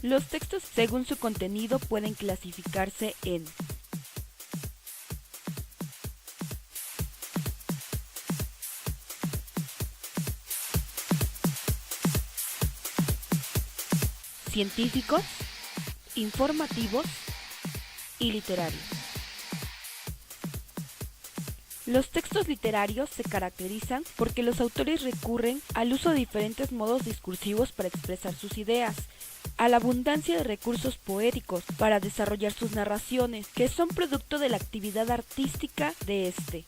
Los textos, según su contenido, pueden clasificarse en científicos, informativos y literarios. Los textos literarios se caracterizan porque los autores recurren al uso de diferentes modos discursivos para expresar sus ideas, a la abundancia de recursos poéticos para desarrollar sus narraciones, que son producto de la actividad artística de este,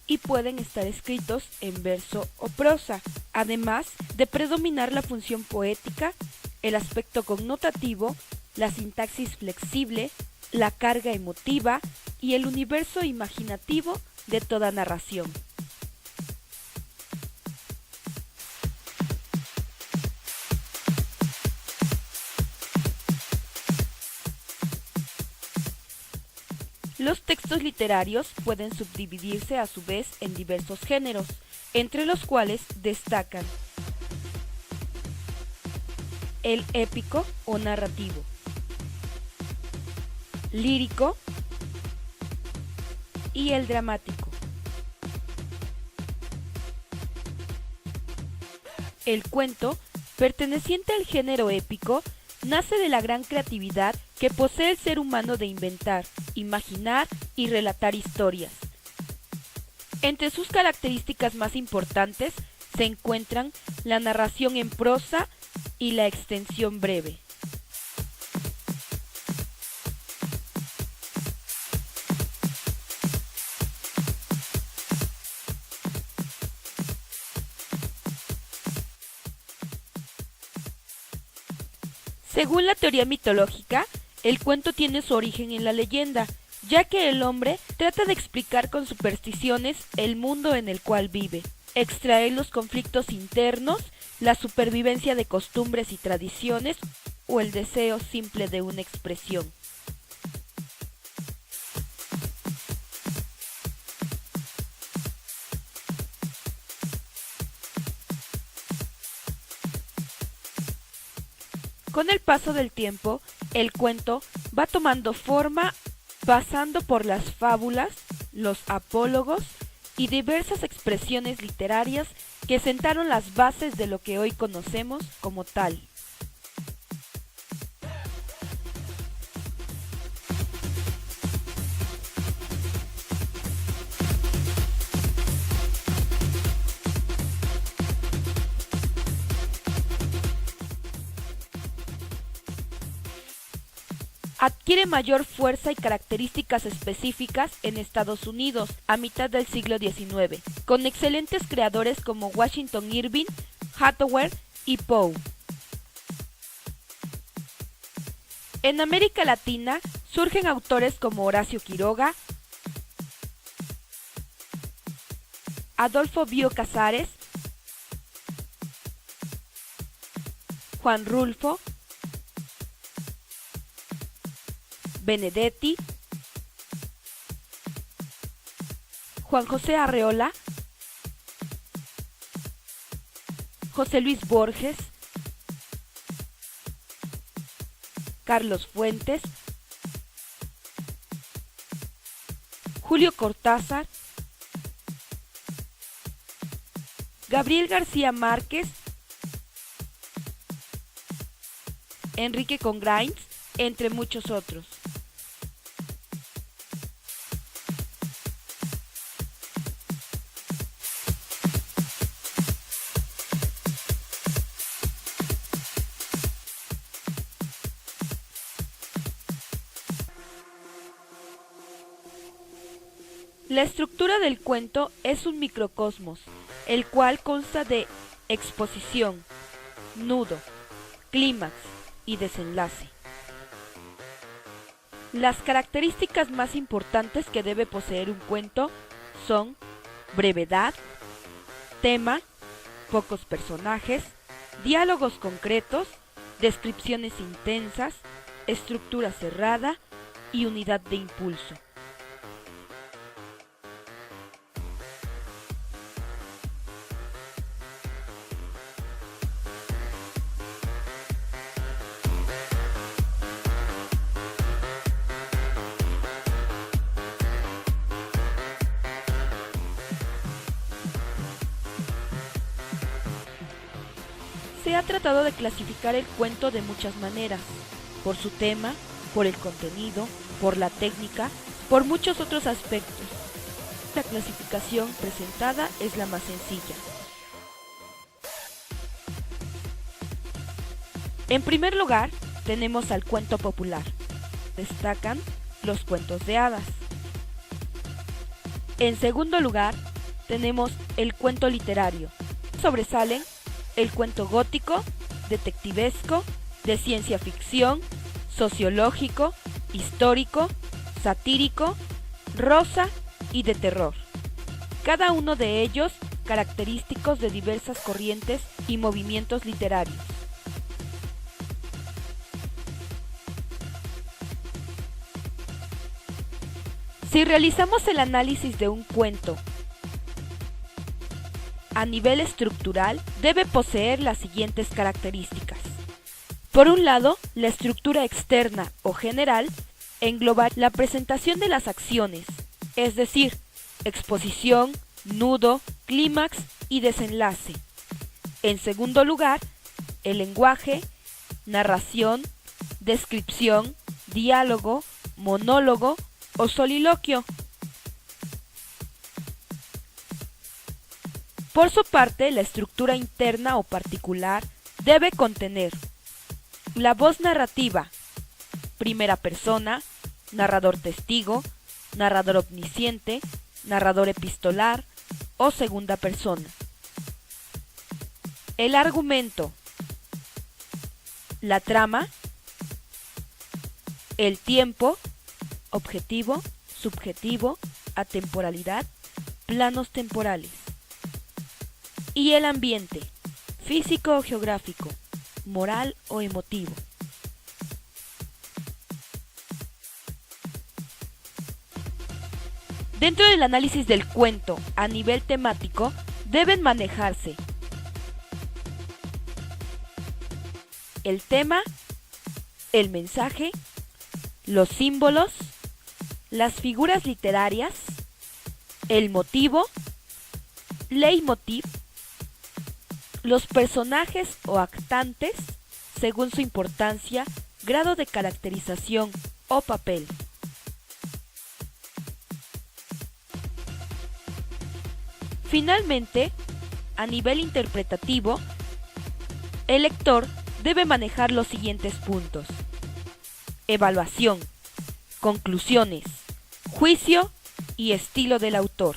y pueden estar escritos en verso o prosa, además de predominar la función poética, el aspecto connotativo, la sintaxis flexible, la carga emotiva y el universo imaginativo de toda narración. Los textos literarios pueden subdividirse a su vez en diversos géneros, entre los cuales destacan el épico o narrativo, lírico y el dramático. El cuento, perteneciente al género épico, nace de la gran creatividad que posee el ser humano de inventar, imaginar y relatar historias. Entre sus características más importantes se encuentran la narración en prosa y la extensión breve. Según la teoría mitológica, el cuento tiene su origen en la leyenda, ya que el hombre trata de explicar con supersticiones el mundo en el cual vive, extraer los conflictos internos, la supervivencia de costumbres y tradiciones o el deseo simple de una expresión. Con el paso del tiempo, el cuento va tomando forma pasando por las fábulas, los apólogos y diversas expresiones literarias que sentaron las bases de lo que hoy conocemos como tal. Adquiere mayor fuerza y características específicas en Estados Unidos a mitad del siglo XIX, con excelentes creadores como Washington Irving, Hathaway y Poe. En América Latina surgen autores como Horacio Quiroga, Adolfo Bioy Casares, Juan Rulfo, Benedetti, Juan José Arreola, José Luis Borges, Carlos Fuentes, Julio Cortázar, Gabriel García Márquez, Enrique Congrains, entre muchos otros. La estructura del cuento es un microcosmos, el cual consta de exposición, nudo, clímax y desenlace. Las características más importantes que debe poseer un cuento son brevedad, tema, pocos personajes, diálogos concretos, descripciones intensas, estructura cerrada y unidad de impulso. Se ha tratado de clasificar el cuento de muchas maneras, por su tema, por el contenido, por la técnica, por muchos otros aspectos. La clasificación presentada es la más sencilla. En primer lugar, tenemos al cuento popular. Destacan los cuentos de hadas. En segundo lugar, tenemos el cuento literario. Sobresalen el cuento gótico, detectivesco, de ciencia ficción, sociológico, histórico, satírico, rosa y de terror. Cada uno de ellos característicos de diversas corrientes y movimientos literarios. Si realizamos el análisis de un cuento a nivel estructural, debe poseer las siguientes características. Por un lado, la estructura externa o general engloba la presentación de las acciones, es decir, exposición, nudo, clímax y desenlace. En segundo lugar, el lenguaje, narración, descripción, diálogo, monólogo o soliloquio. Por su parte, la estructura interna o particular debe contener la voz narrativa, primera persona, narrador testigo, narrador omnisciente, narrador epistolar o segunda persona. El argumento, la trama, el tiempo, objetivo, subjetivo, atemporalidad, planos temporales. Y el ambiente, físico o geográfico, moral o emotivo. Dentro del análisis del cuento a nivel temático, deben manejarse el tema, el mensaje, los símbolos, las figuras literarias, el motivo, leitmotiv, los personajes o actantes según su importancia, grado de caracterización o papel. Finalmente, a nivel interpretativo, el lector debe manejar los siguientes puntos: evaluación, conclusiones, juicio y estilo del autor.